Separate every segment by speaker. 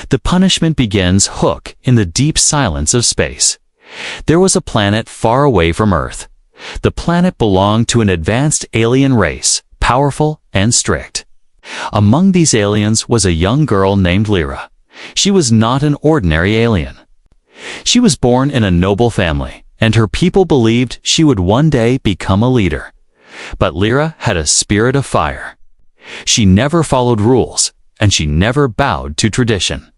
Speaker 1: The punishment begins hook in the deep silence of space. There was a planet far away from Earth. The planet belonged to an advanced alien race, powerful and strict. Among these aliens was a young girl named Lyra. She was not an ordinary alien. She was born in a noble family, and her people believed she would one day become a leader. But Lyra had a spirit of fire. She never followed rules, and she never bowed to tradition.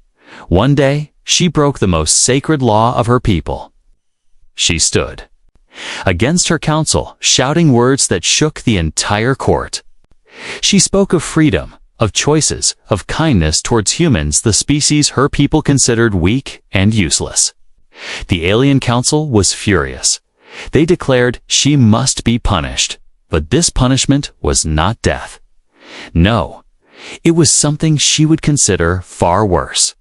Speaker 1: One day, she broke the most sacred law of her people. She stood against her council, shouting words that shook the entire court. She spoke of freedom, of choices, of kindness towards humans, the species her people considered weak and useless. The alien council was furious. They declared she must be punished, but this punishment was not death. No, it was something she would consider far worse.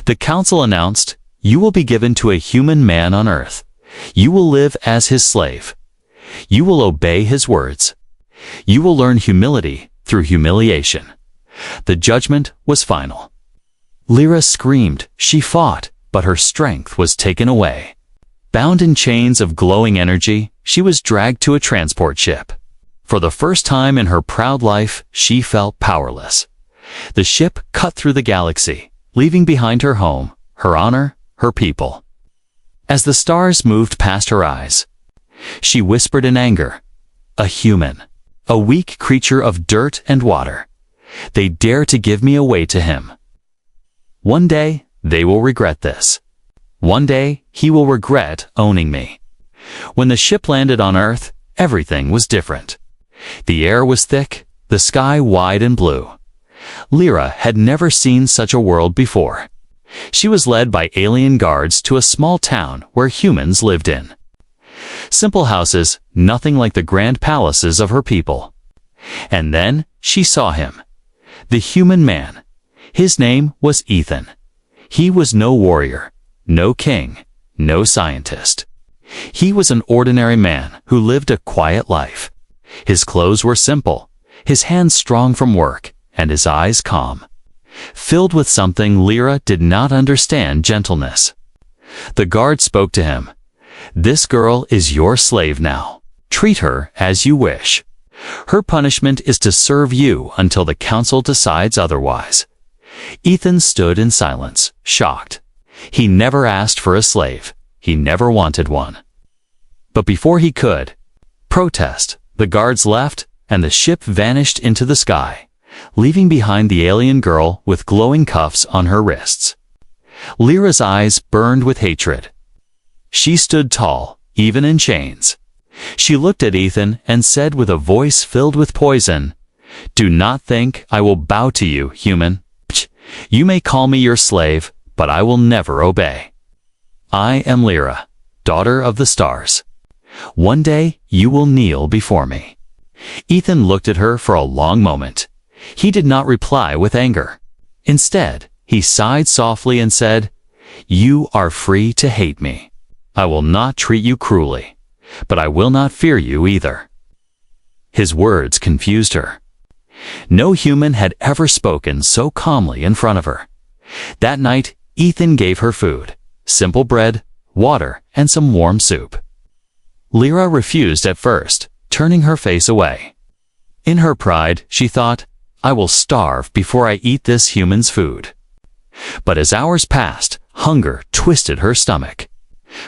Speaker 1: The council announced, "You will be given to a human man on Earth. You will live as his slave. You will obey his words. You will learn humility through humiliation." The judgment was final. Lyra screamed, she fought, but her strength was taken away. Bound in chains of glowing energy, she was dragged to a transport ship. For the first time in her proud life, she felt powerless. The ship cut through the galaxy, leaving behind her home, her honor, her people. As the stars moved past her eyes, she whispered in anger, "A human, a weak creature of dirt and water. They dare to give me away to him. One day, they will regret this. One day, he will regret owning me." When the ship landed on Earth, everything was different. The air was thick, the sky wide and blue. Lyra had never seen such a world before. She was led by alien guards to a small town where humans lived in. Simple houses, nothing like the grand palaces of her people. And then she saw him. The human man. His name was Ethan. He was no warrior, no king, no scientist. He was an ordinary man who lived a quiet life. His clothes were simple, his hands strong from work, and his eyes calm. Filled with something Lyra did not understand: gentleness. The guard spoke to him. "This girl is your slave now. Treat her as you wish. Her punishment is to serve you until the council decides otherwise." Ethan stood in silence, shocked. He never asked for a slave. He never wanted one. But before he could protest, the guards left, and the ship vanished into the sky, leaving behind the alien girl with glowing cuffs on her wrists. Lyra's eyes burned with hatred. She stood tall, even in chains. She looked at Ethan and said with a voice filled with poison, "Do not think I will bow to you, human. You may call me your slave, but I will never obey. I am Lyra, daughter of the stars. One day you will kneel before me." Ethan looked at her for a long moment. He did not reply with anger. Instead, he sighed softly and said, "You are free to hate me. I will not treat you cruelly, but I will not fear you either." His words confused her. No human had ever spoken so calmly in front of her. That night, Ethan gave her food: simple bread, water, and some warm soup. Lyra refused at first, turning her face away. In her pride, she thought, "I will starve before I eat this human's food." But as hours passed, hunger twisted her stomach.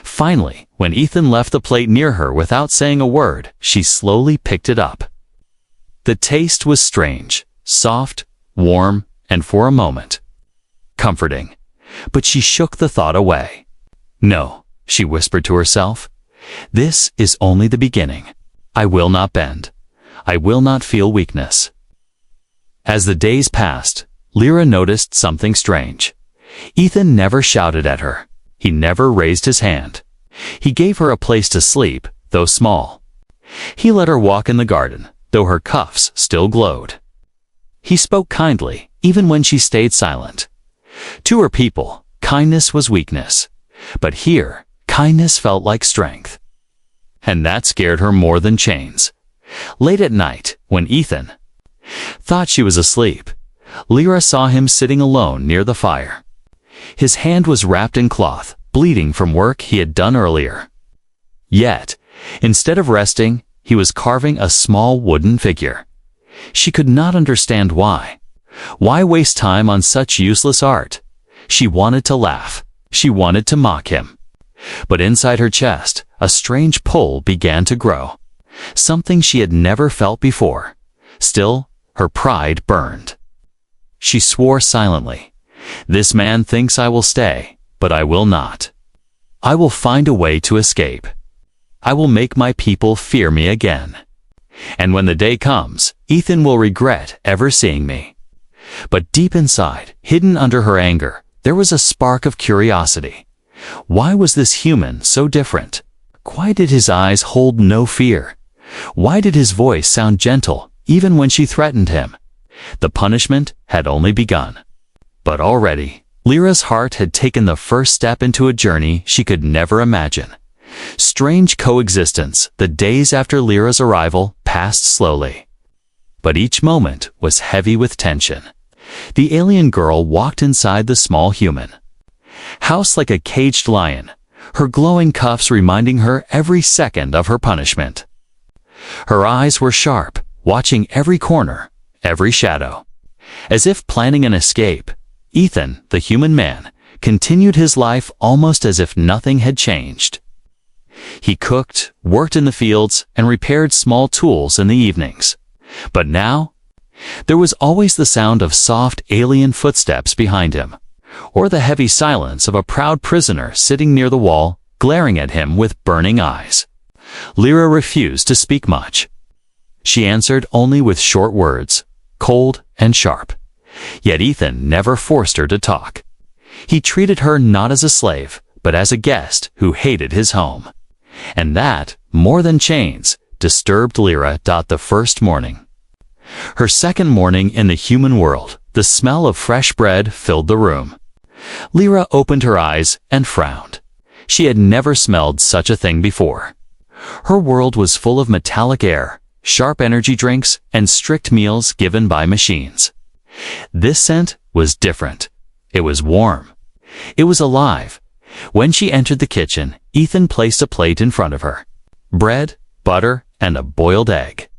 Speaker 1: Finally, when Ethan left the plate near her without saying a word, she slowly picked it up. The taste was strange, soft, warm, and for a moment, comforting. But she shook the thought away. "No," she whispered to herself. "This is only the beginning. I will not bend. I will not feel weakness." As the days passed, Lyra noticed something strange. Ethan never shouted at her. He never raised his hand. He gave her a place to sleep, though small. He let her walk in the garden, though her cuffs still glowed. He spoke kindly, even when she stayed silent. To her people, kindness was weakness. But here, kindness felt like strength. And that scared her more than chains. Late at night, when Ethan thought she was asleep, Lyra saw him sitting alone near the fire. His hand was wrapped in cloth, bleeding from work he had done earlier. Yet, instead of resting, he was carving a small wooden figure. She could not understand why. Why waste time on such useless art? She wanted to laugh. She wanted to mock him. But inside her chest, a strange pull began to grow. Something she had never felt before. Still, her pride burned. She swore silently. This man thinks I will stay, but I will not. I will find a way to escape. I will make my people fear me again. And when the day comes, Ethan will regret ever seeing me. But deep inside, hidden under her anger, there was a spark of curiosity. Why was this human so different? Why did his eyes hold no fear? Why did his voice sound gentle, even when she threatened him? The punishment had only begun. But already, Lyra's heart had taken the first step into a journey she could never imagine. Strange coexistence, the days after Lyra's arrival passed slowly. But each moment was heavy with tension. The alien girl walked inside the small human. Housed like a caged lion, her glowing cuffs reminding her every second of her punishment. Her eyes were sharp, watching every corner, every shadow. As if planning an escape, Ethan, the human man, continued his life almost as if nothing had changed. He cooked, worked in the fields, and repaired small tools in the evenings. But now, there was always the sound of soft alien footsteps behind him, or the heavy silence of a proud prisoner sitting near the wall, glaring at him with burning eyes. Lyra refused to speak much. She answered only with short words, cold and sharp. Yet Ethan never forced her to talk. He treated her not as a slave, but as a guest who hated his home. And that, more than chains, disturbed Lyra. The first morning. Her second morning in the human world, the smell of fresh bread filled the room. Lyra opened her eyes and frowned. She had never smelled such a thing before. Her world was full of metallic air, sharp energy drinks, and strict meals given by machines. This scent was different. It was warm. It was alive. When she entered the kitchen, Ethan placed a plate in front of her. Bread, butter, and a boiled egg.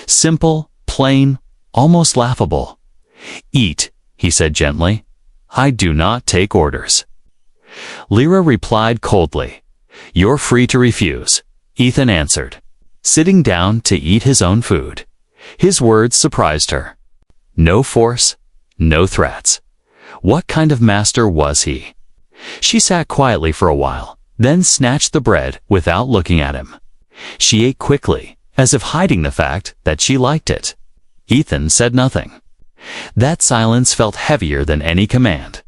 Speaker 1: Simple, plain, almost laughable. "Eat," he said gently. "I do not take orders." Lyra replied coldly. "You're free to refuse," Ethan answered, sitting down to eat his own food. His words surprised her. No force, no threats. What kind of master was he? She sat quietly for a while, then snatched the bread without looking at him. She ate quickly, as if hiding the fact that she liked it. Ethan said nothing. That silence felt heavier than any command.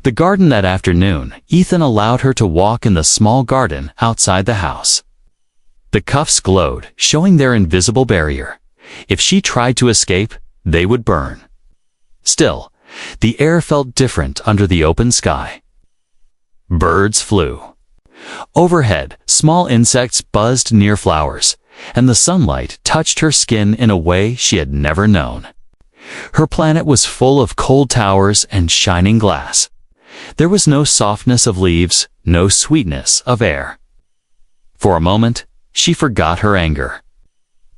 Speaker 1: The garden that afternoon, Ethan allowed her to walk in the small garden outside the house. The cuffs glowed, showing their invisible barrier. If she tried to escape, they would burn. Still, the air felt different under the open sky. Birds flew. Overhead, small insects buzzed near flowers, and the sunlight touched her skin in a way she had never known. Her planet was full of cold towers and shining glass. There was no softness of leaves, no sweetness of air. For a moment, she forgot her anger.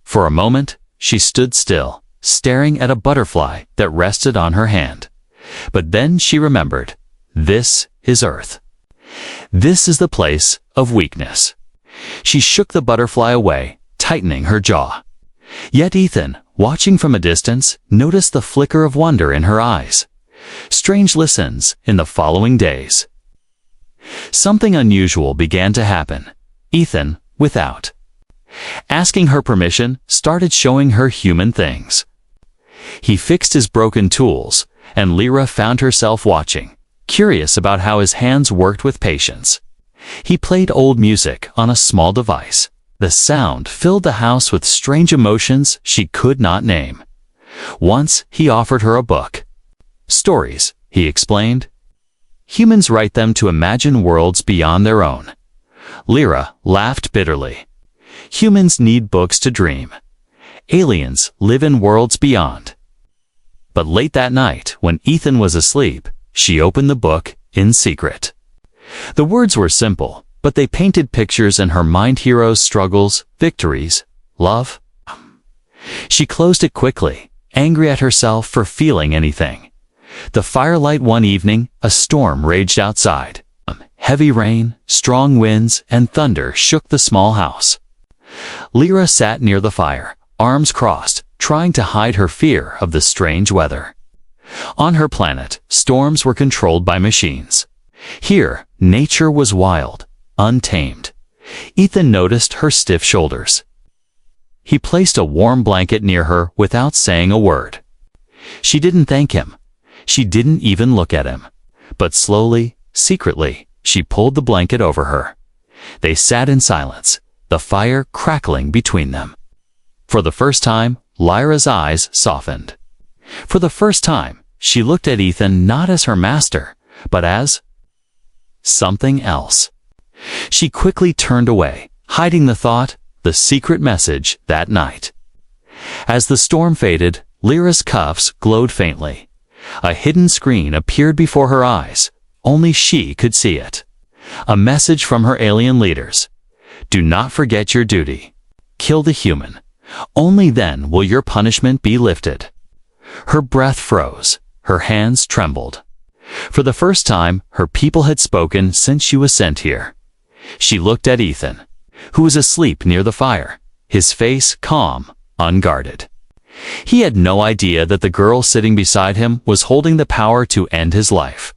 Speaker 1: For a moment, she stood still, staring at a butterfly that rested on her hand. But then she remembered, this is Earth. This is the place of weakness. She shook the butterfly away, tightening her jaw. Yet Ethan, watching from a distance, noticed the flicker of wonder in her eyes. Strange lessons in the following days. Something unusual began to happen. Ethan, without asking her permission, started showing her human things. He fixed his broken tools, and Lyra found herself watching, curious about how his hands worked with patience. He played old music on a small device. The sound filled the house with strange emotions she could not name. Once he offered her a book. Stories, he explained. Humans write them to imagine worlds beyond their own. Lyra laughed bitterly. Humans need books to dream. Aliens live in worlds beyond. But late that night, when Ethan was asleep, she opened the book in secret. The words were simple, but they painted pictures in her mind: heroes, struggles, victories, love. She closed it quickly, angry at herself for feeling anything. The firelight one evening, a storm raged outside. Heavy rain, strong winds, and thunder shook the small house. Lyra sat near the fire, arms crossed, trying to hide her fear of the strange weather. On her planet, storms were controlled by machines. Here, nature was wild, untamed. Ethan noticed her stiff shoulders. He placed a warm blanket near her without saying a word. She didn't thank him. She didn't even look at him. But slowly, secretly, she pulled the blanket over her. They sat in silence, the fire crackling between them. For the first time, Lyra's eyes softened. For the first time, she looked at Ethan not as her master, but as something else. She quickly turned away, hiding the thought, the secret message, that night. As the storm faded, Lyra's cuffs glowed faintly. A hidden screen appeared before her eyes. Only she could see it. A message from her alien leaders. Do not forget your duty. Kill the human. Only then will your punishment be lifted. Her breath froze. Her hands trembled. For the first time, her people had spoken since she was sent here. She looked at Ethan, who was asleep near the fire, his face calm, unguarded. He had no idea that the girl sitting beside him was holding the power to end his life.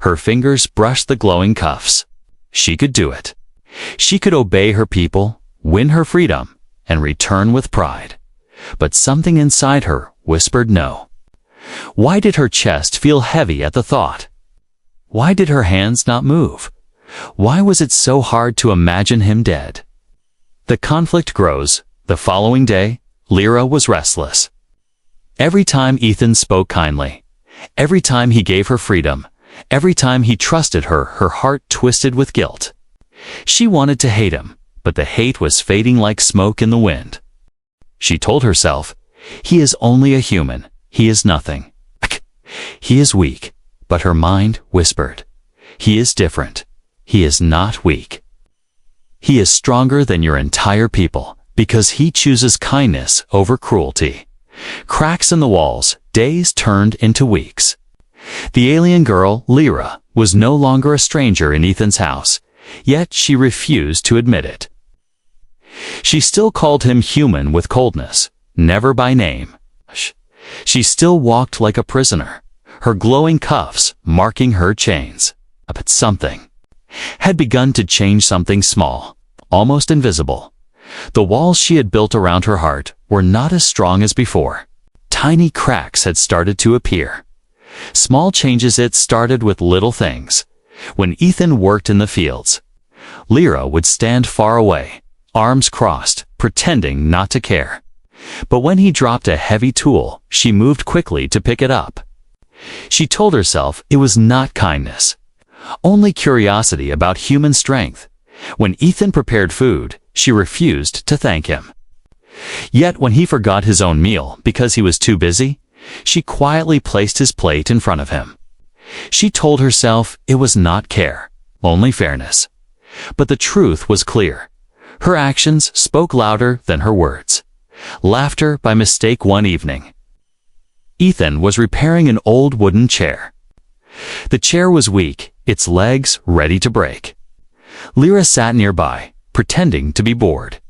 Speaker 1: Her fingers brushed the glowing cuffs. She could do it. She could obey her people, win her freedom, and return with pride. But something inside her whispered no. Why did her chest feel heavy at the thought? Why did her hands not move? Why was it so hard to imagine him dead? The conflict grows. The following day, Lyra was restless. Every time Ethan spoke kindly, every time he gave her freedom, every time he trusted her, her heart twisted with guilt. She wanted to hate him, but the hate was fading like smoke in the wind. She told herself, he is only a human, he is nothing. He is weak, but her mind whispered, he is different, he is not weak. He is stronger than your entire people, because he chooses kindness over cruelty. Cracks in the walls, days turned into weeks. The alien girl, Lyra, was no longer a stranger in Ethan's house, yet she refused to admit it. She still called him human with coldness, never by name. She still walked like a prisoner, her glowing cuffs marking her chains. But something had begun to change, something small, almost invisible. The walls she had built around her heart were not as strong as before. Tiny cracks had started to appear. Small changes. It started with little things. When Ethan worked in the fields, Lyra would stand far away, arms crossed, pretending not to care. But when he dropped a heavy tool, she moved quickly to pick it up. She told herself it was not kindness, only curiosity about human strength. When Ethan prepared food, she refused to thank him. Yet when he forgot his own meal because he was too busy, she quietly placed his plate in front of him. She told herself it was not care, only fairness. But the truth was clear. Her actions spoke louder than her words. Laughter by mistake one evening. Ethan was repairing an old wooden chair. The chair was weak, its legs ready to break. Lyra sat nearby, pretending to be bored.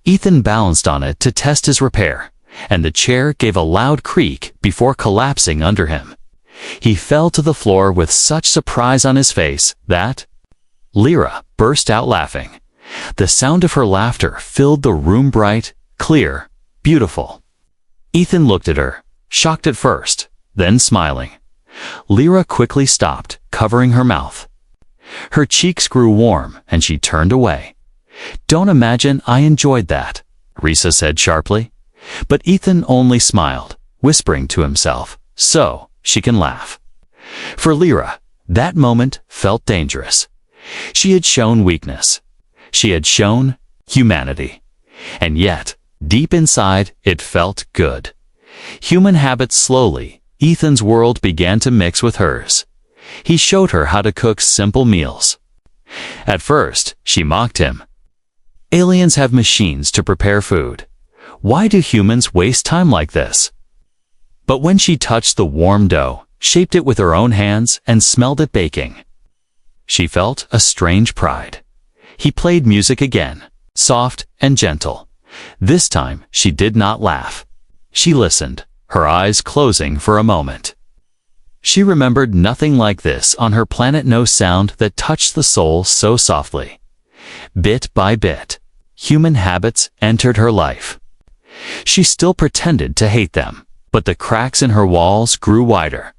Speaker 1: Ethan balanced on it to test his repair, and the chair gave a loud creak before collapsing under him. He fell to the floor with such surprise on his face that Lyra burst out laughing. The sound of her laughter filled the room, bright, clear, beautiful. Ethan looked at her, shocked at first, then smiling. Lyra quickly stopped, covering her mouth. Her cheeks grew warm, and she turned away. "Don't imagine I enjoyed that," Risa said sharply. But Ethan only smiled, whispering to himself, "So she can laugh." For Lyra, that moment felt dangerous. She had shown weakness. She had shown humanity. And yet, deep inside, it felt good. Human habits slowly, Ethan's world began to mix with hers. He showed her how to cook simple meals. At first, she mocked him. Aliens have machines to prepare food. Why do humans waste time like this? But when she touched the warm dough, shaped it with her own hands, and smelled it baking, she felt a strange pride. He played music again, soft and gentle. This time, she did not laugh. She listened, her eyes closing for a moment. She remembered nothing like this on her planet, no sound that touched the soul so softly. Bit by bit, human habits entered her life. She still pretended to hate them, but the cracks in her walls grew wider.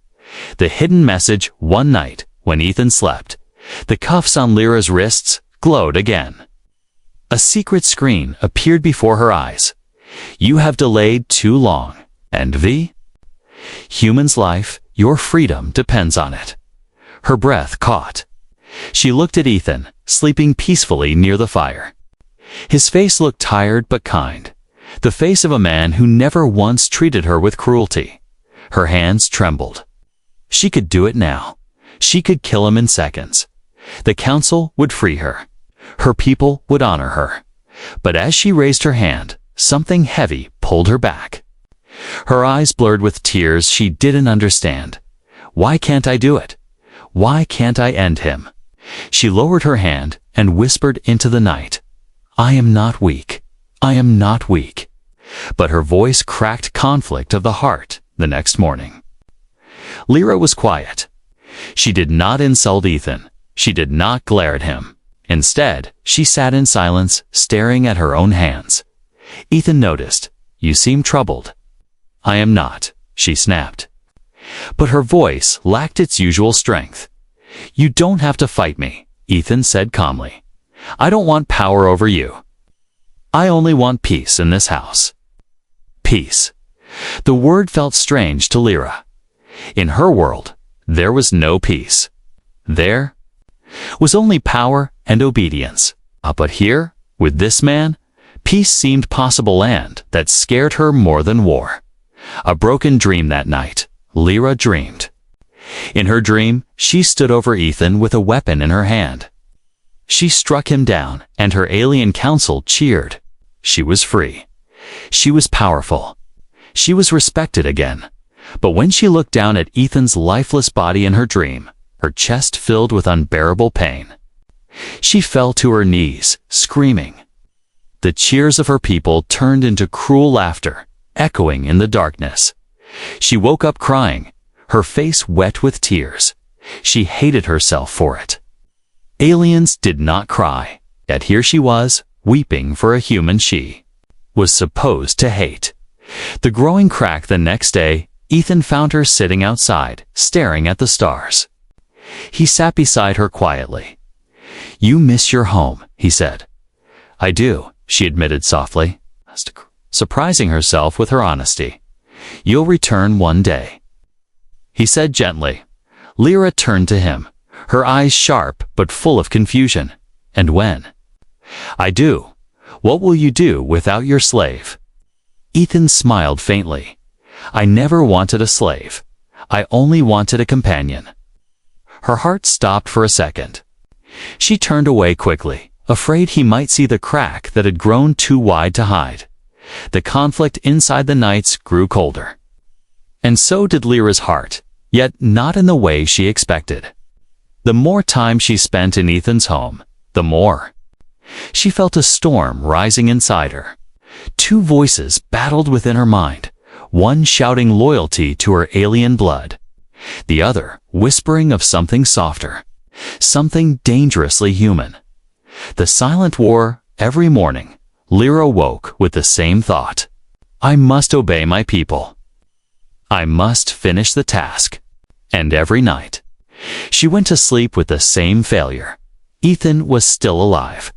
Speaker 1: The hidden message one night, when Ethan slept, the cuffs on Lyra's wrists glowed again. A secret screen appeared before her eyes. You have delayed too long. And V? Human's life, your freedom depends on it. Her breath caught. She looked at Ethan, sleeping peacefully near the fire. His face looked tired but kind. The face of a man who never once treated her with cruelty. Her hands trembled. She could do it now. She could kill him in seconds. The council would free her. Her people would honor her. But as she raised her hand, something heavy pulled her back. Her eyes blurred with tears she didn't understand. Why can't I do it? Why can't I end him? She lowered her hand and whispered into the night, I am not weak. I am not weak. But her voice cracked conflict of the heart the next morning. Lyra was quiet. She did not insult Ethan. She did not glare at him. Instead, she sat in silence, staring at her own hands. Ethan noticed. You seem troubled. I am not, she snapped. But her voice lacked its usual strength. You don't have to fight me, Ethan said calmly. I don't want power over you. I only want peace in this house. Peace. The word felt strange to Lyra. In her world, there was no peace. There was only power and obedience. But here, with this man, peace seemed possible, and that scared her more than war. A broken dream that night, Lyra dreamed. In her dream, she stood over Ethan with a weapon in her hand. She struck him down, and her alien council cheered. She was free. She was powerful. She was respected again. But when she looked down at Ethan's lifeless body in her dream, her chest filled with unbearable pain. She fell to her knees, screaming. The cheers of her people turned into cruel laughter, echoing in the darkness. She woke up crying, her face wet with tears. She hated herself for it. Aliens did not cry, yet here she was, weeping for a human she was supposed to hate. The growing crack the next day, Ethan found her sitting outside, staring at the stars. He sat beside her quietly. You miss your home, he said. I do, she admitted softly, surprising herself with her honesty. You'll return one day, he said gently. Lyra turned to him, her eyes sharp but full of confusion. And when? I do. What will you do without your slave? Ethan smiled faintly. I never wanted a slave. I only wanted a companion. Her heart stopped for a second. She turned away quickly, afraid he might see the crack that had grown too wide to hide. The conflict inside the nights grew colder. And so did Lyra's heart, yet not in the way she expected. The more time she spent in Ethan's home, the more she felt a storm rising inside her. Two voices battled within her mind, one shouting loyalty to her alien blood, the other whispering of something softer, something dangerously human. The silent war. Every morning, Lyra woke with the same thought. I must obey my people. I must finish the task. And every night, she went to sleep with the same failure. Ethan was still alive.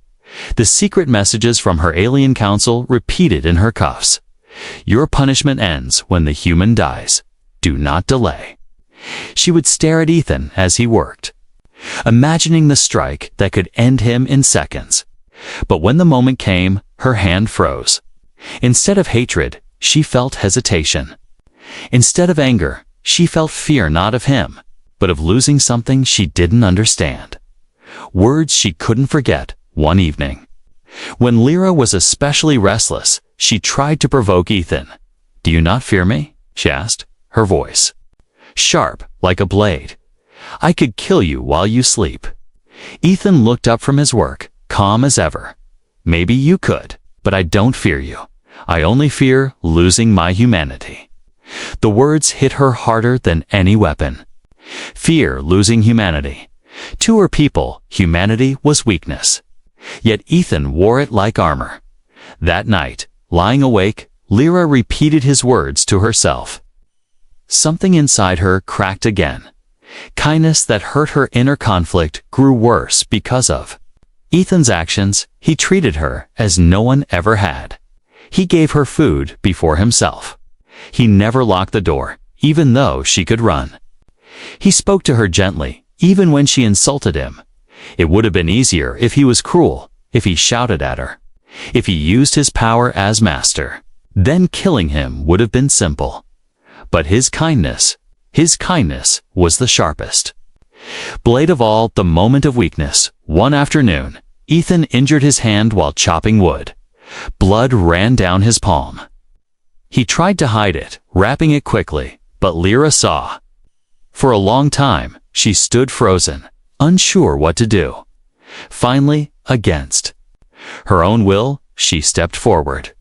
Speaker 1: The secret messages from her alien council repeated in her cuffs. Your punishment ends when the human dies. Do not delay. She would stare at Ethan as he worked, imagining the strike that could end him in seconds. But when the moment came, her hand froze. Instead of hatred, she felt hesitation. Instead of anger, she felt fear, not of him, but of losing something she didn't understand. Words she couldn't forget one evening. When Lyra was especially restless, she tried to provoke Ethan. "Do you not fear me?" she asked, her voice sharp like a blade. "I could kill you while you sleep." Ethan looked up from his work, calm as ever. "Maybe you could, but I don't fear you. I only fear losing my humanity." The words hit her harder than any weapon. Fear losing humanity. To her people, humanity was weakness. Yet Ethan wore it like armor. That night, lying awake, Lyra repeated his words to herself. Something inside her cracked again. Kindness that hurt her inner conflict grew worse because of Ethan's actions. He treated her as no one ever had. He gave her food before himself. He never locked the door, even though she could run. He spoke to her gently, even when she insulted him. It would have been easier if he was cruel, if he shouted at her, if he used his power as master. Then killing him would have been simple. But his kindness was the sharpest. Blade of all, the moment of weakness. One afternoon, Ethan injured his hand while chopping wood. Blood ran down his palm. He tried to hide it, wrapping it quickly, but Lyra saw. For a long time, she stood frozen, unsure what to do. Finally, against her own will, she stepped forward.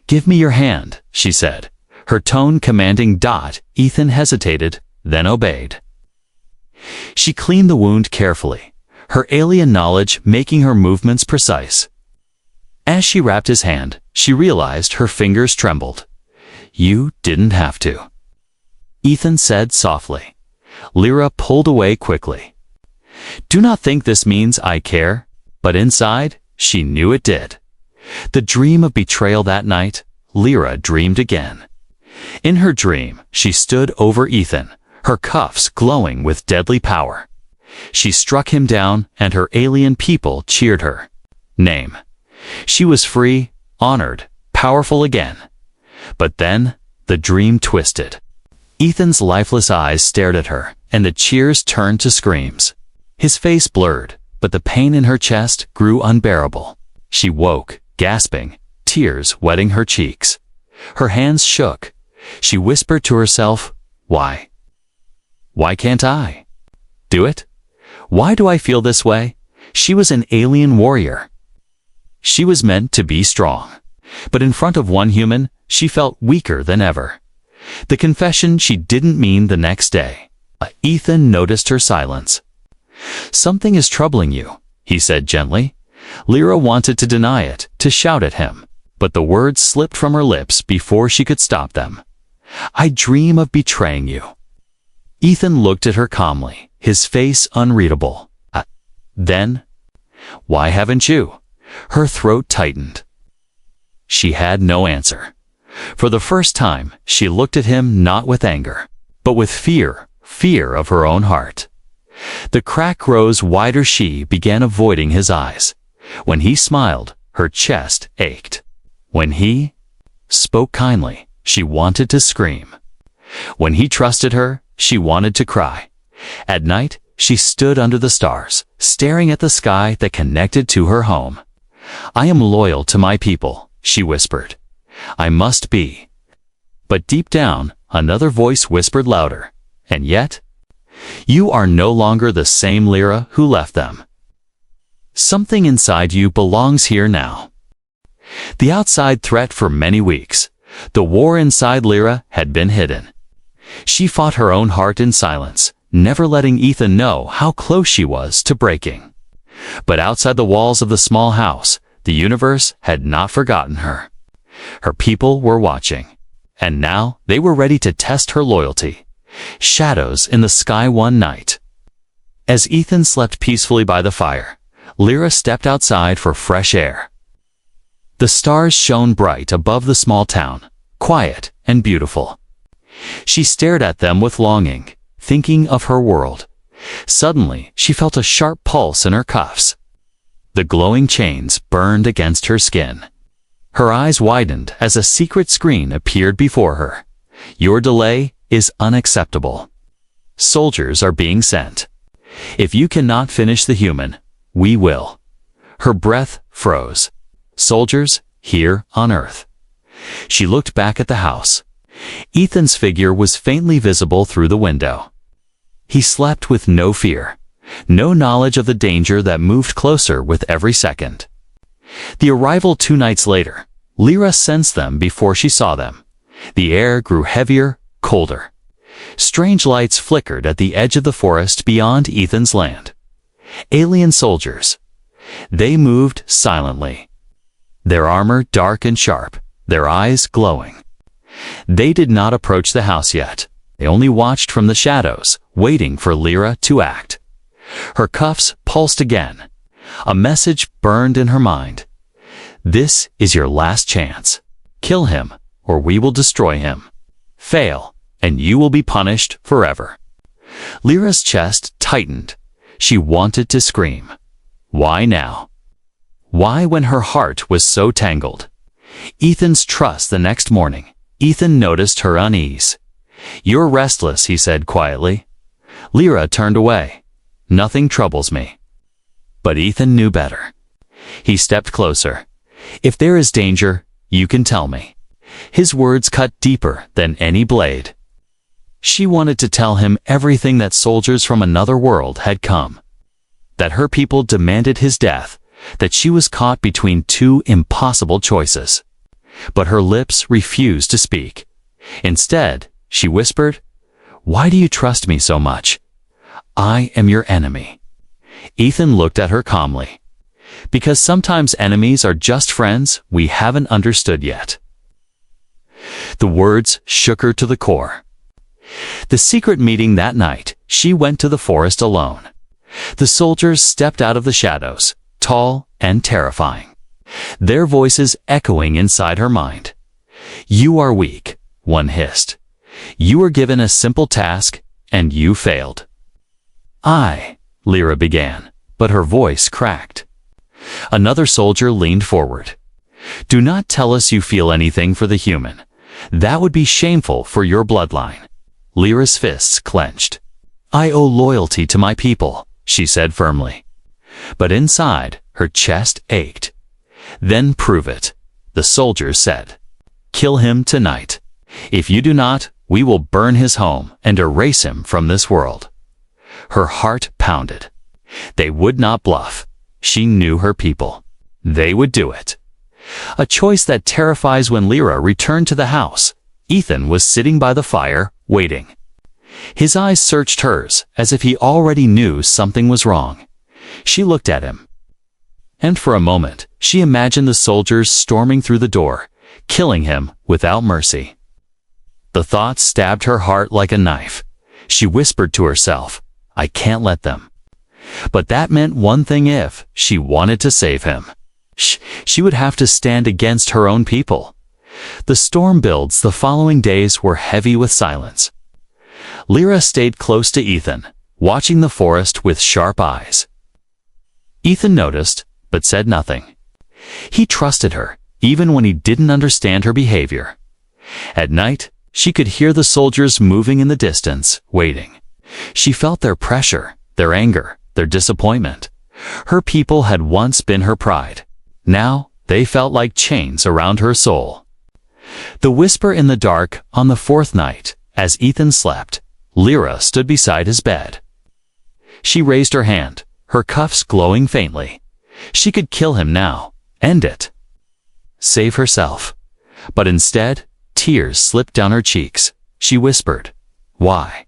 Speaker 1: "Give me your hand," she said, her tone commanding. Ethan hesitated, then obeyed. She cleaned the wound carefully, her alien knowledge making her movements precise. As she wrapped his hand, she realized her fingers trembled. "You didn't have to," Ethan said softly. Lyra pulled away quickly. "Do not think this means I care," but inside, she knew it did. The dream of betrayal that night, Lyra dreamed again. In her dream, she stood over Ethan, her cuffs glowing with deadly power. She struck him down, and her alien people cheered her name. She was free, honored, powerful again. But then, the dream twisted. Ethan's lifeless eyes stared at her, and the cheers turned to screams. His face blurred, but the pain in her chest grew unbearable. She woke, gasping, tears wetting her cheeks. Her hands shook. She whispered to herself, "Why? Why can't I do it? Why do I feel this way?" She was an alien warrior. She was meant to be strong. But in front of one human, she felt weaker than ever. The confession she didn't mean the next day. Ethan noticed her silence. "Something is troubling you," he said gently. Lyra wanted to deny it, to shout at him, but the words slipped from her lips before she could stop them. "I dream of betraying you." Ethan looked at her calmly, his face unreadable. Then, "Why haven't you?" Her throat tightened. She had no answer. For the first time, she looked at him not with anger, but with fear of her own heart. The crack grows wider. She began avoiding his eyes. When he smiled, her chest ached. When he spoke kindly, she wanted to scream. When he trusted her, she wanted to cry. At night, she stood under the stars, staring at the sky that connected to her home. "I am loyal to my people," she whispered. "I must be." But deep down, another voice whispered louder. "And yet, you are no longer the same Lyra who left them. Something inside you belongs here now." The outside threat for many weeks. The war inside Lyra had been hidden. She fought her own heart in silence, never letting Ethan know how close she was to breaking. But outside the walls of the small house, the universe had not forgotten her. Her people were watching, and now they were ready to test her loyalty. Shadows in the sky one night. As Ethan slept peacefully by the fire, Lyra stepped outside for fresh air. The stars shone bright above the small town, quiet and beautiful. She stared at them with longing, thinking of her world. Suddenly, she felt a sharp pulse in her cuffs. The glowing chains burned against her skin. Her eyes widened as a secret screen appeared before her. "Your delay is unacceptable." soldiers are being sent. If you cannot finish the human, we will." Her breath froze. Soldiers here on Earth. She looked back at the house. Ethan's figure was faintly visible through the window. He slept with no fear, no knowledge of the danger that moved closer with every second. The arrival 2 nights later, Lyra sensed them before she saw them. The air grew heavier, colder. Strange lights flickered at the edge of the forest beyond Ethan's land. Alien soldiers. They moved silently. Their armor dark and sharp, their eyes glowing. They did not approach the house yet. They only watched from the shadows, waiting for Lyra to act. Her cuffs pulsed again. A message burned in her mind. "This is your last chance. Kill him, or we will destroy him. Fail, and you will be punished forever." Lyra's chest tightened. She wanted to scream. Why now? Why when her heart was so tangled? Ethan's trust the next morning. Ethan noticed her unease. "You're restless," he said quietly. Lyra turned away. "Nothing troubles me." But Ethan knew better. He stepped closer. "If there is danger, you can tell me." His words cut deeper than any blade. She wanted to tell him everything, that soldiers from another world had come, that her people demanded his death, that she was caught between 2 impossible choices. But her lips refused to speak. Instead, she whispered, "Why do you trust me so much? I am your enemy." Ethan looked at her calmly. "Because sometimes enemies are just friends we haven't understood yet." The words shook her to the core. The secret meeting that night, she went to the forest alone. The soldiers stepped out of the shadows, tall and terrifying, their voices echoing inside her mind. "You are weak," one hissed. "You were given a simple task, and you failed." Lyra began, but her voice cracked. Another soldier leaned forward. "Do not tell us you feel anything for the human. That would be shameful for your bloodline." Lyra's fists clenched. "I owe loyalty to my people," she said firmly. But inside, her chest ached. "Then prove it," the soldiers said. "Kill him tonight. If you do not, we will burn his home and erase him from this world." Her heart pounded. They would not bluff. She knew her people. They would do it. A choice that terrifies. When Lyra returned to the house, Ethan was sitting by the fire, waiting. His eyes searched hers, as if he already knew something was wrong. She looked at him. And for a moment, she imagined the soldiers storming through the door, killing him without mercy. The thought stabbed her heart like a knife. She whispered to herself, "I can't let them." But that meant one thing: if she wanted to save him, she would have to stand against her own people. The storm builds the following days were heavy with silence. Lyra stayed close to Ethan, watching the forest with sharp eyes. Ethan noticed, but said nothing. He trusted her, even when he didn't understand her behavior. At night, she could hear the soldiers moving in the distance, waiting. She felt their pressure, their anger, their disappointment. Her people had once been her pride. Now, they felt like chains around her soul. The whisper in the dark. On the 4th night, as Ethan slept, Lyra stood beside his bed. She raised her hand, her cuffs glowing faintly. She could kill him now, end it. Save herself. But instead, tears slipped down her cheeks. She whispered, "Why?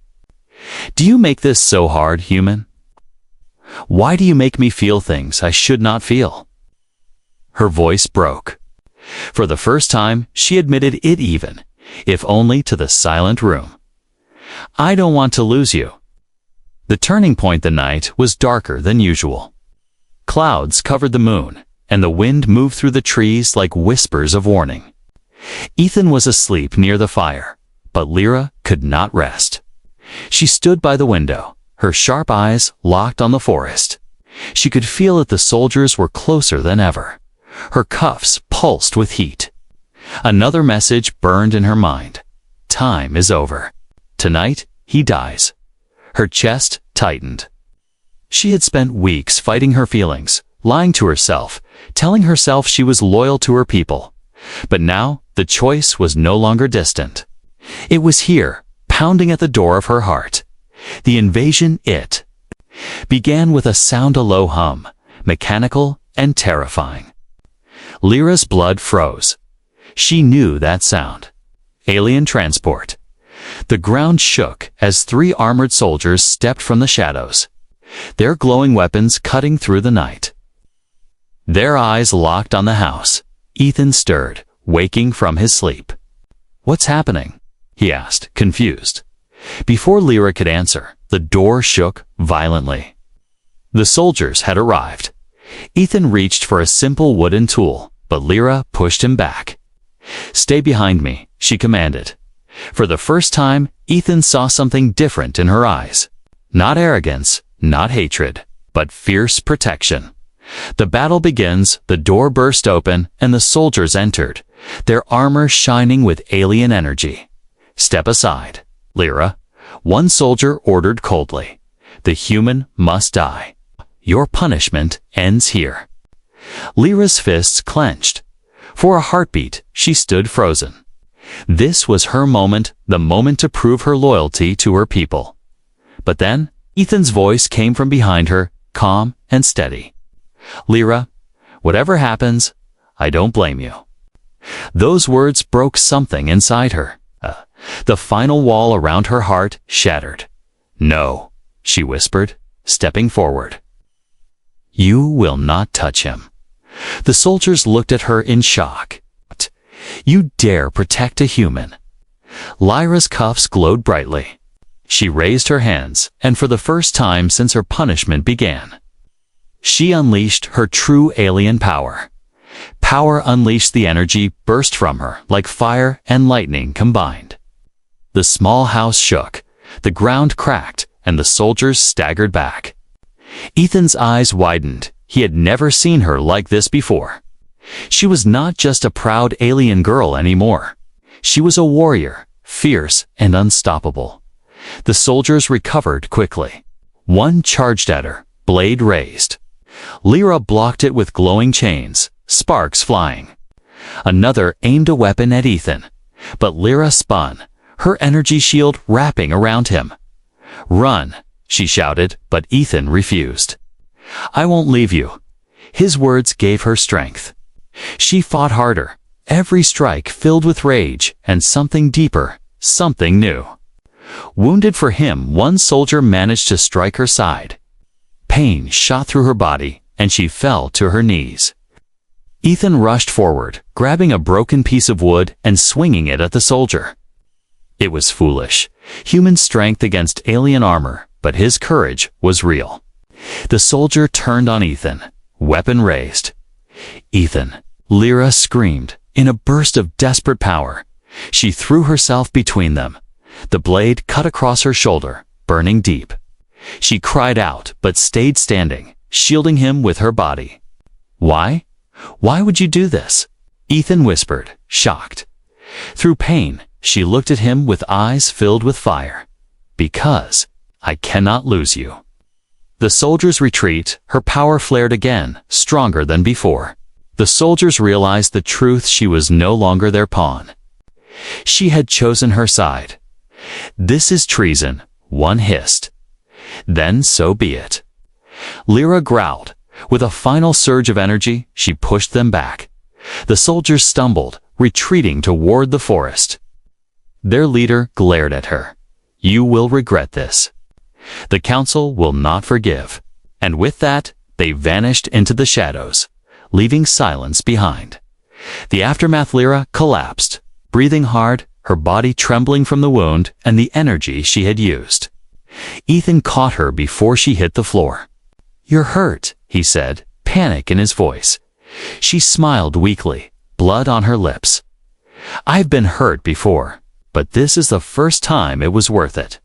Speaker 1: Do you make this so hard, human? Why do you make me feel things I should not feel?" Her voice broke. For the first time, she admitted it, even, if only to the silent room. "I don't want to lose you." The turning point. The night was darker than usual. Clouds covered the moon, and the wind moved through the trees like whispers of warning. Ethan was asleep near the fire, but Lyra could not rest. She stood by the window, her sharp eyes locked on the forest. She could feel that the soldiers were closer than ever. Her cuffs pulsed with heat. Another message burned in her mind. Time is over. Tonight, he dies. Her chest tightened. She had spent weeks fighting her feelings, lying to herself, telling herself she was loyal to her people. But now, the choice was no longer distant. It was here, pounding at the door of her heart. The invasion began with a low hum, mechanical and terrifying. Lyra's blood froze. She knew that sound. Alien transport. The ground shook as 3 armored soldiers stepped from the shadows, their glowing weapons cutting through the night. Their eyes locked on the house. Ethan stirred, waking from his sleep. "What's happening?" he asked, confused. Before Lyra could answer, the door shook violently. The soldiers had arrived. Ethan reached for a simple wooden tool, but Lyra pushed him back. "Stay behind me," she commanded. For the first time, Ethan saw something different in her eyes. Not arrogance, not hatred, but fierce protection. The battle begins, the door burst open, and the soldiers entered, their armor shining with alien energy. "Step aside, Lyra," one soldier ordered coldly. "The human must die. Your punishment ends here." Lyra's fists clenched. For a heartbeat, she stood frozen. This was her moment, the moment to prove her loyalty to her people. But then, Ethan's voice came from behind her, calm and steady. "Lyra, whatever happens, I don't blame you." Those words broke something inside her. The final wall around her heart shattered. "No," she whispered, stepping forward. "You will not touch him." The soldiers looked at her in shock. "You dare protect a human?" Lyra's cuffs glowed brightly. She raised her hands, and for the first time since her punishment began, she unleashed her true alien power. Power unleashed, the energy burst from her like fire and lightning combined. The small house shook, the ground cracked, and the soldiers staggered back. Ethan's eyes widened. He had never seen her like this before. She was not just a proud alien girl anymore. She was a warrior, fierce and unstoppable. The soldiers recovered quickly. One charged at her, blade raised. Lyra blocked it with glowing chains, sparks flying. Another aimed a weapon at Ethan, but Lyra spun, her energy shield wrapping around him. "Run," she shouted, but Ethan refused. "I won't leave you." His words gave her strength. She fought harder, every strike filled with rage and something deeper, something new. Wounded for him, one soldier managed to strike her side. Pain shot through her body, and she fell to her knees. Ethan rushed forward, grabbing a broken piece of wood and swinging it at the soldier. It was foolish, human strength against alien armor, but his courage was real. The soldier turned on Ethan, weapon raised. "Ethan," Lyra screamed, in a burst of desperate power. She threw herself between them. The blade cut across her shoulder, burning deep. She cried out, but stayed standing, shielding him with her body. "Why? Why would you do this?" Ethan whispered, shocked. Through pain, she looked at him with eyes filled with fire. "Because I cannot lose you." The soldiers retreat, her power flared again, stronger than before. The soldiers realized the truth: she was no longer their pawn. She had chosen her side. "This is treason," one hissed. "Then so be it." Lyra growled. With a final surge of energy, she pushed them back. The soldiers stumbled, retreating toward the forest. Their leader glared at her. "You will regret this. The council will not forgive." And with that, they vanished into the shadows, leaving silence behind. The aftermath: Lyra collapsed, breathing hard, her body trembling from the wound and the energy she had used. Ethan caught her before she hit the floor. "You're hurt," he said, panic in his voice. She smiled weakly, blood on her lips. "I've been hurt before, but this is the first time it was worth it."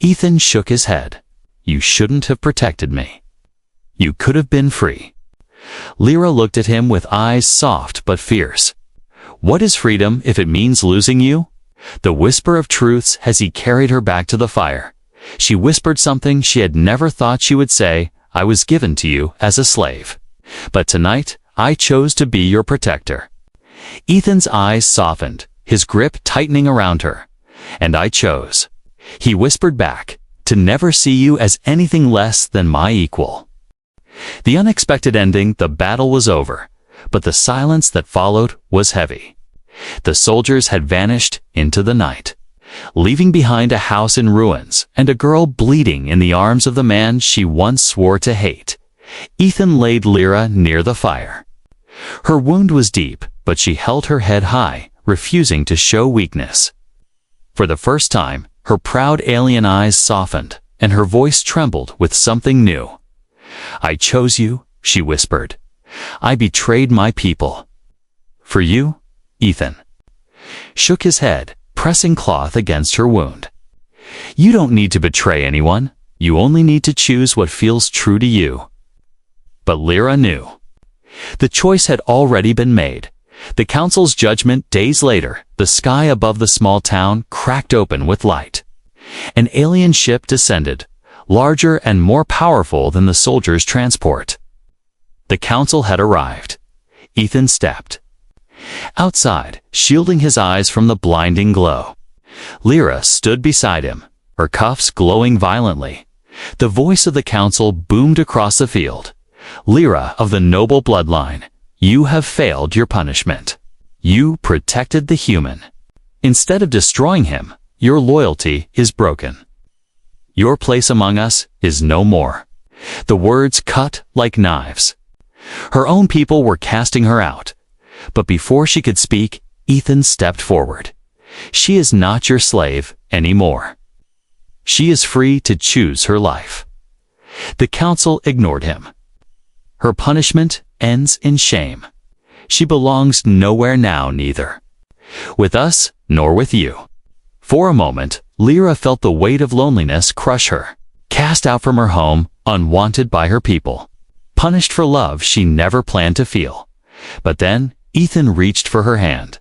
Speaker 1: Ethan shook his head. "You shouldn't have protected me. You could have been free." Lyra looked at him with eyes soft but fierce. "What is freedom if it means losing you?" The whisper of truths as he carried her back to the fire. She whispered something she had never thought she would say. I was given to you as a slave. But tonight, I chose to be your protector. Ethan's eyes softened, his grip tightening around her. And I chose, he whispered back, to never see you as anything less than my equal. The unexpected ending, the battle was over, but the silence that followed was heavy. The soldiers had vanished into the night, leaving behind a house in ruins and a girl bleeding in the arms of the man she once swore to hate. Ethan laid Lyra near the fire. Her wound was deep, but she held her head high, refusing to show weakness. For the first time, her proud alien eyes softened, and her voice trembled with something new. I chose you, she whispered. I betrayed my people. For you, Ethan shook his head, pressing cloth against her wound. You don't need to betray anyone. You only need to choose what feels true to you. But Lyra knew. The choice had already been made. The council's judgment days later, the sky above the small town cracked open with light. An alien ship descended, larger and more powerful than the soldiers' transport. The council had arrived. Ethan stepped outside, shielding his eyes from the blinding glow. Lyra stood beside him, her cuffs glowing violently. The voice of the council boomed across the field. Lyra of the noble bloodline, you have failed your punishment. You protected the human. Instead of destroying him, your loyalty is broken. Your place among us is no more. The words cut like knives. Her own people were casting her out. But before she could speak, Ethan stepped forward. She is not your slave anymore. She is free to choose her life. The council ignored him. Her punishment ends in shame. She belongs nowhere now, neither with us nor with you. For a moment, Lyra felt the weight of loneliness crush her. Cast out from her home, unwanted by her people. Punished for love she never planned to feel. But then, Ethan reached for her hand.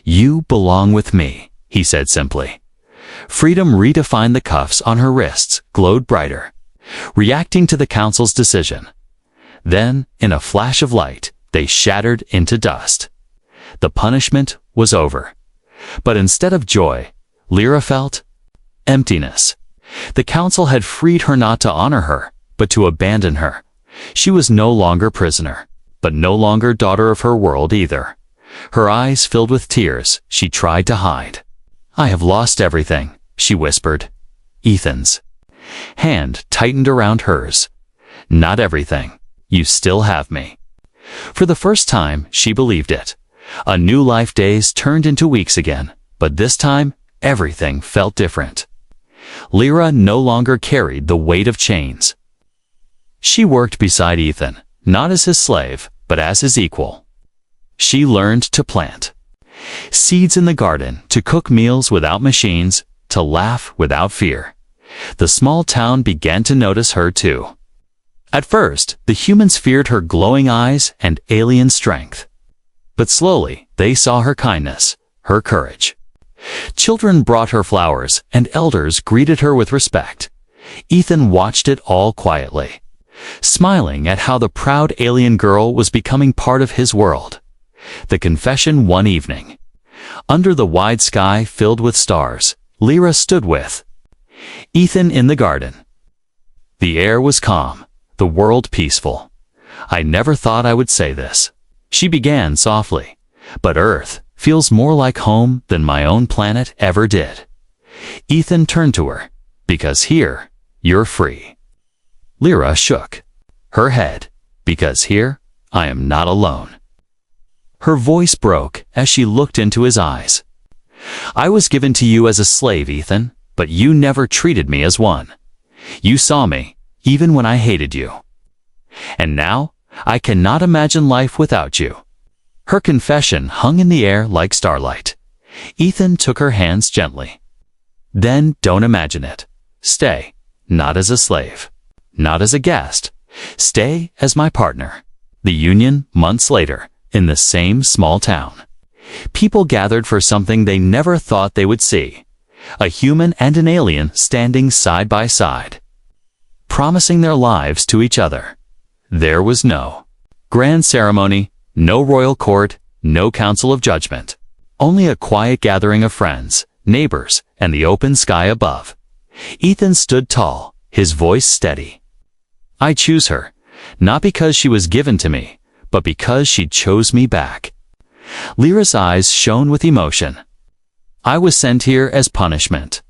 Speaker 1: You belong with me, he said simply. Freedom redefined. The cuffs on her wrists glowed brighter, reacting to the council's decision. Then, in a flash of light, they shattered into dust. The punishment was over. But instead of joy, Lyra felt emptiness. The council had freed her not to honor her, but to abandon her. She was no longer prisoner, but no longer daughter of her world either. Her eyes filled with tears she tried to hide. I have lost everything, she whispered. Ethan's hand tightened around hers. Not everything. You still have me. For the first time, she believed it. A new life. Days turned into weeks again, but this time, everything felt different. Lyra no longer carried the weight of chains. She worked beside Ethan, not as his slave, but as his equal. She learned to plant seeds in the garden, to cook meals without machines, to laugh without fear. The small town began to notice her too. At first, the humans feared her glowing eyes and alien strength. But slowly, they saw her kindness, her courage. Children brought her flowers, and elders greeted her with respect. Ethan watched it all quietly, smiling at how the proud alien girl was becoming part of his world. The confession one evening. Under the wide sky filled with stars, Lyra stood with Ethan in the garden. The air was calm, the world peaceful. I never thought I would say this, she began softly, but Earth feels more like home than my own planet ever did. Ethan turned to her. Because here, you're free. Lyra shook her head. Because here, I am not alone. Her voice broke as she looked into his eyes. I was given to you as a slave, Ethan, but you never treated me as one. You saw me, even when I hated you. And now, I cannot imagine life without you. Her confession hung in the air like starlight. Ethan took her hands gently. Then don't imagine it. Stay, not as a slave, not as a guest. Stay as my partner. The union, months later, in the same small town. People gathered for something they never thought they would see. A human and an alien standing side by side, promising their lives to each other. There was no grand ceremony, no royal court, no council of judgment. Only a quiet gathering of friends, neighbors, and the open sky above. Ethan stood tall, his voice steady. I choose her, not because she was given to me, but because she chose me back. Lyra's eyes shone with emotion. I was sent here as punishment,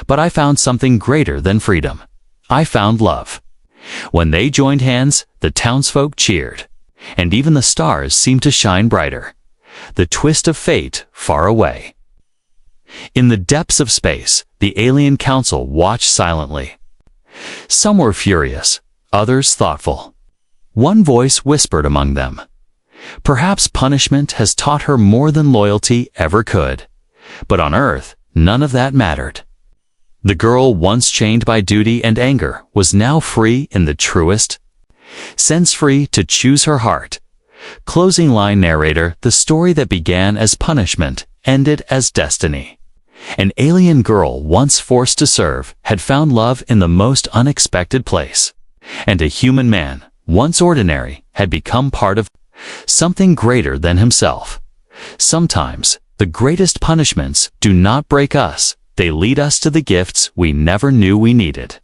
Speaker 1: but I found something greater than freedom. I found love. When they joined hands, the townsfolk cheered, and even the stars seemed to shine brighter. The twist of fate far away. In the depths of space, the alien council watched silently. Some were furious, others thoughtful. One voice whispered among them, "Perhaps punishment has taught her more than loyalty ever could." But on Earth, none of that mattered. The girl once chained by duty and anger was now free in the truest sense, free to choose her heart. Closing line narrator: the story that began as punishment ended as destiny. An alien girl once forced to serve had found love in the most unexpected place. And a human man, once ordinary, had become part of something greater than himself. Sometimes, the greatest punishments do not break us, they lead us to the gifts we never knew we needed.